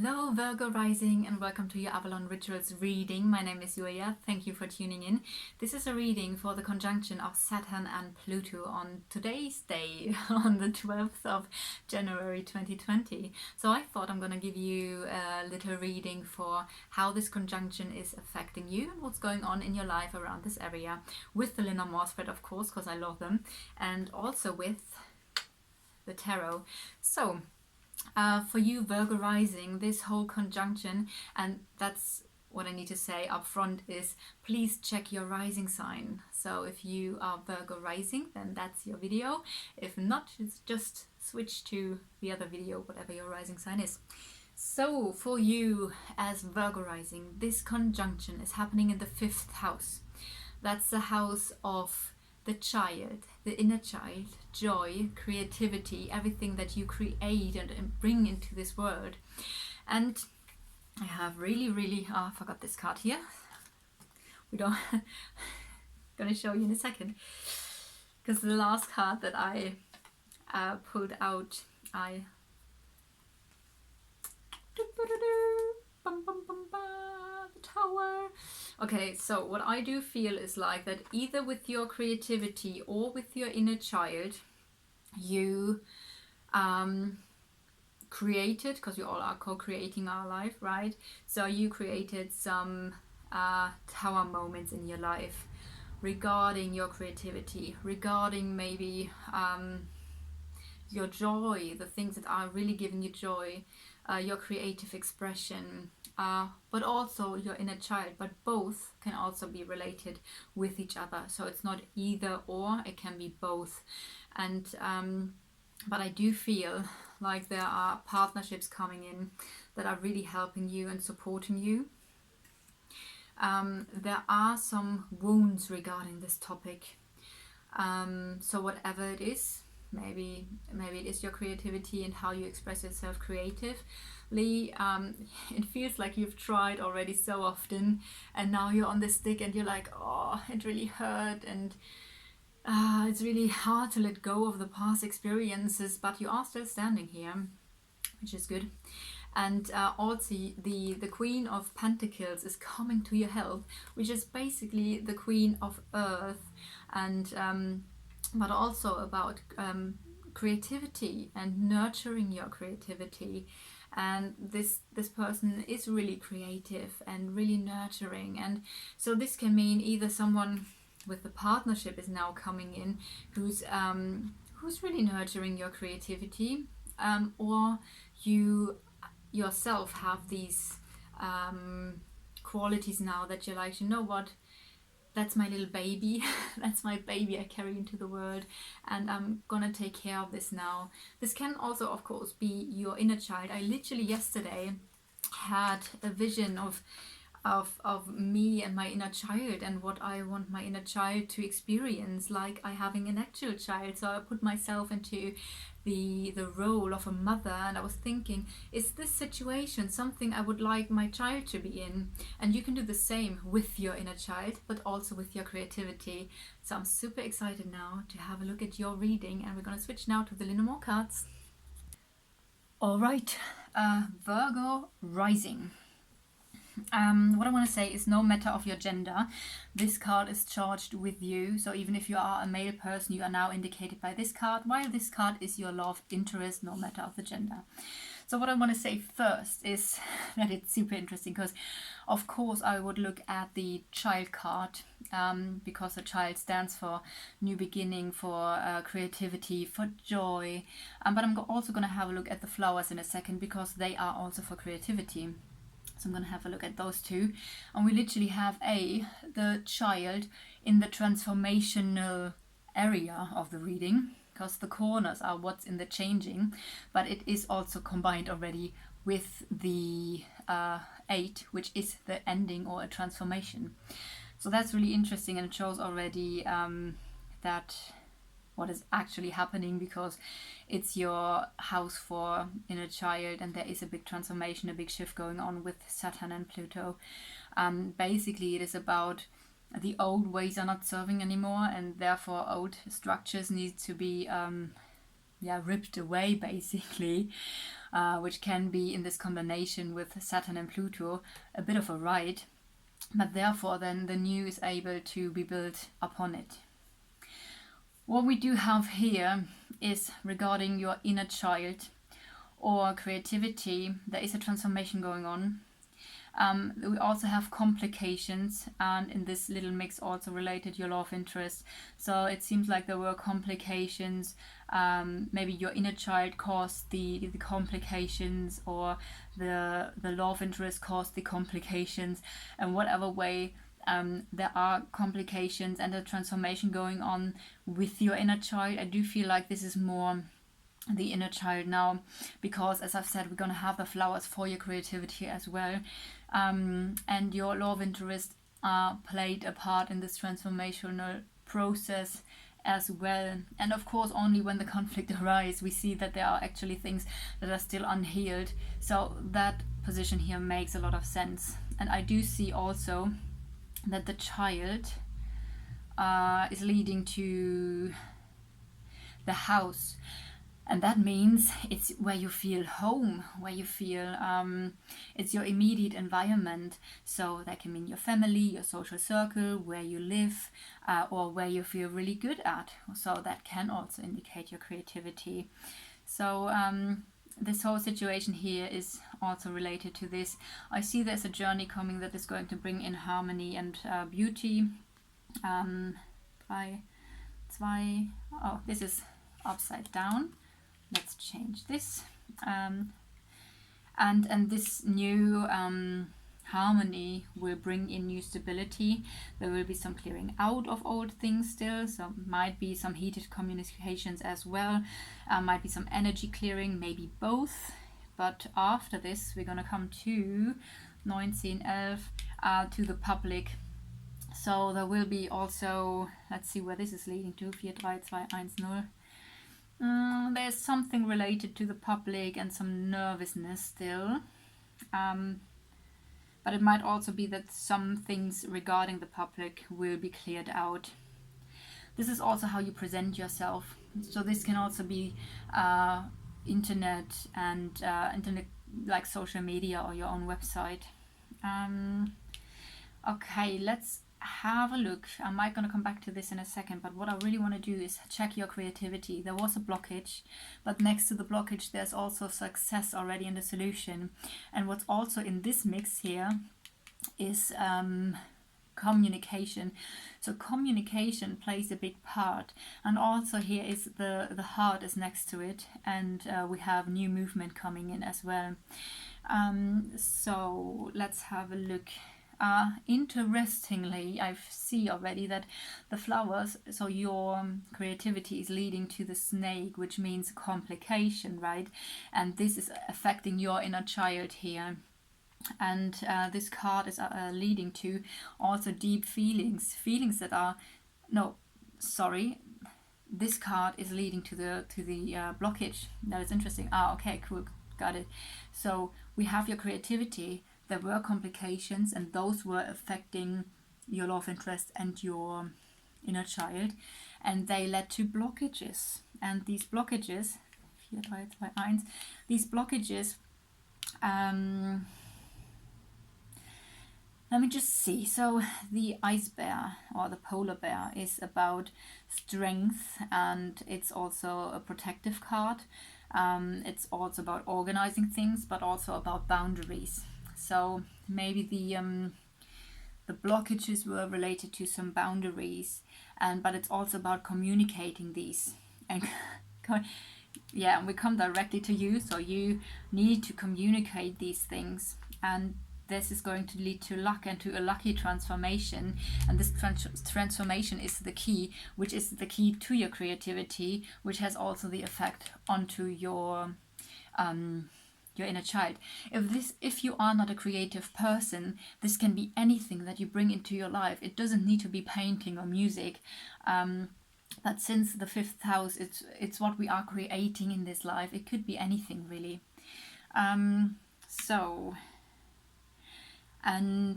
Hello Virgo Rising and welcome to your Avalon Rituals reading. My name is Julia. Thank you for tuning in. This is a reading for the conjunction of Saturn and Pluto on today's day, on the 12th of January 2020. So I thought I'm going to give you a little reading for how this conjunction is affecting you and what's going on in your life around this area, with the Lenormand spread, of course, because I love them, and also with the tarot. So for you Virgo rising, this whole conjunction, and that's what I need to say up front, is please check your rising sign. So if you are Virgo rising, then that's your video. If not, just switch to the other video, whatever your rising sign is. So for you as Virgo rising, this conjunction is happening in the 5th house. That's the house of the child, the inner child, joy, creativity, everything that you create and bring into this world. And I have really, I forgot this card here. We don't, gonna show you in a second. Because the last card that I pulled out, the Tower. Okay, so what I do feel is like that either with your creativity or with your inner child, you created, because we all are co-creating our life, right? So you created some tower moments in your life regarding your creativity, regarding maybe your joy, the things that are really giving you joy, your creative expression, but also your inner child. But both can also be related with each other. So it's not either or, it can be both. And but I do feel like there are partnerships coming in that are really helping you and supporting you. There are some wounds regarding this topic. So whatever it is, maybe it is your creativity and how you express yourself creatively. It feels like you've tried already so often, and now you're on the stick and you're like, oh, it really hurt, and it's really hard to let go of the past experiences, but you are still standing here, which is good. And also the Queen of Pentacles is coming to your help, which is basically the Queen of Earth, and but also about creativity and nurturing your creativity. And this person is really creative and really nurturing, and so this can mean either someone with the partnership is now coming in who's really nurturing your creativity, or you yourself have these qualities now that you're like, you know what, that's my little baby, that's my baby I carry into the world, and I'm gonna take care of this now. This can also, of course, be your inner child. I literally yesterday had a vision of me and my inner child and what I want my inner child to experience, like I having an actual child. So I put myself into the role of a mother, and I was thinking, is this situation something I would like my child to be in? And you can do the same with your inner child, but also with your creativity. So I'm super excited now to have a look at your reading, and we're going to switch now to the Lenormand cards. All right, Virgo rising. What I want to say is, no matter of your gender, this card is charged with you. So even if you are a male person, you are now indicated by this card, while this card is your love interest, no matter of the gender. So what I want to say first is that it's super interesting, because of course I would look at the child card, because the child stands for new beginning, for creativity, for joy, but I'm also going to have a look at the flowers in a second, because they are also for creativity. So I'm going to have a look at those two. And we literally have the child in the transformational area of the reading, because the corners are what's in the changing, but it is also combined already with the 8, which is the ending or a transformation. So that's really interesting, and it shows already that what is actually happening, because it's your house for inner child, and there is a big transformation, a big shift going on with Saturn and Pluto. Basically it is about the old ways are not serving anymore, and therefore old structures need to be ripped away, basically. which can be in this combination with Saturn and Pluto a bit of a ride, but therefore then the new is able to be built upon it. What we do have here is regarding your inner child or creativity. There is a transformation going on. We also have complications, and in this little mix also related your love interest. So it seems like there were complications. Maybe your inner child caused the complications, or the love interest caused the complications. And whatever way, there are complications and a transformation going on with your inner child. I do feel like this is more the inner child now, because as I've said, we're going to have the flowers for your creativity as well, and your love interest played a part in this transformational process as well. And of course, only when the conflict arises, we see that there are actually things that are still unhealed. So that position here makes a lot of sense. And I do see also that the child is leading to the house. And that means it's where you feel home, where you feel it's your immediate environment. So that can mean your family, your social circle, where you live, or where you feel really good at. So that can also indicate your creativity. So this whole situation here is also related to this. I see there's a journey coming that is going to bring in harmony and beauty. This is upside down. Let's change this. And this new harmony will bring in new stability. There will be some clearing out of old things still, so might be some heated communications as well, might be some energy clearing, maybe both. But after this, we're going to come to 1911, to the public. So there will be also, let's see where this is leading to, 43210. There's something related to the public and some nervousness still. But it might also be that some things regarding the public will be cleared out. This is also how you present yourself. So this can also be internet and internet, like social media or your own website. Okay, let's have a look. I might gonna come back to this in a second, but what I really want to do is check your creativity. There was a blockage, but next to the blockage there's also success already in the solution. And what's also in this mix here is communication. So communication plays a big part, and also here is the heart is next to it, and we have new movement coming in as well. So let's have a look. Interestingly, I see already that the flowers, so your creativity is leading to the snake, which means complication, right? And this is affecting your inner child here. And this card is leading to also deep feelings that are, no, sorry, this card is leading to the blockage. That is interesting. Okay, cool, got it. So we have your creativity. There were complications, and those were affecting your love interest and your inner child, and they led to blockages. And these blockages, let me just see. So the ice bear or the polar bear is about strength, and it's also a protective card. It's also about organizing things, but also about boundaries. So maybe the blockages were related to some boundaries, but it's also about communicating these. And yeah, and we come directly to you, so you need to communicate these things, and this is going to lead to luck and to a lucky transformation. And this transformation is the key, which is the key to your creativity, which has also the effect onto your inner child. If you are not a creative person, this can be anything that you bring into your life. It doesn't need to be painting or music, but since the fifth house, it's what we are creating in this life. It could be anything really. And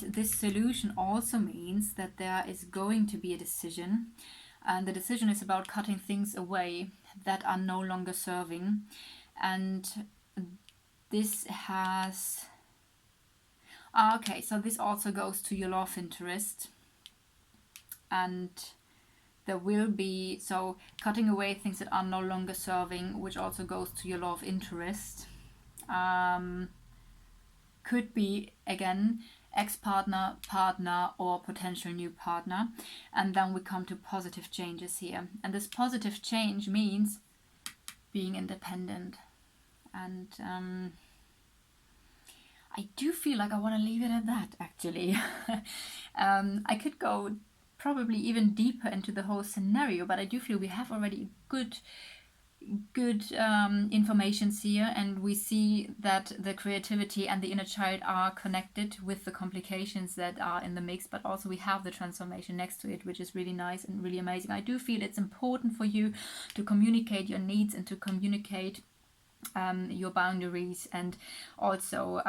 this solution also means that there is going to be a decision, and the decision is about cutting things away that are no longer serving. And this has... okay, so this also goes to your love interest. And there will be, so cutting away things that are no longer serving, which also goes to your love interest. Could be, again, ex-partner, partner, or potential new partner. And then we come to positive changes here. And this positive change means being independent. And I do feel like I want to leave it at that, actually. I could go probably even deeper into the whole scenario, but I do feel we have already good informations here, and we see that the creativity and the inner child are connected with the complications that are in the mix, but also we have the transformation next to it, which is really nice and really amazing. I do feel it's important for you to communicate your needs and to communicate your boundaries, and also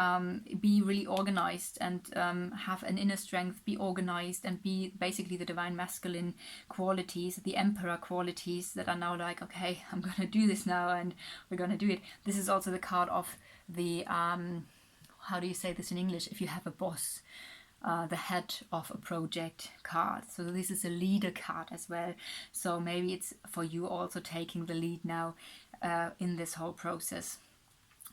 be really organized and have an inner strength, be organized and be basically the divine masculine qualities, the emperor qualities that are now like, okay, I'm gonna do this now and we're gonna do it. This is also the card of the how do you say this in English, if you have a boss, the head of a project card. So this is a leader card as well. So maybe it's for you also taking the lead now in this whole process.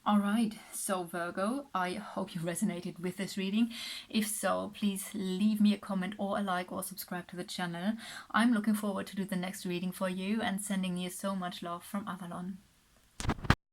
All right, so Virgo, I hope you resonated with this reading. If so, please leave me a comment or a like or subscribe to the channel. I'm looking forward to do the next reading for you and sending you so much love from Avalon.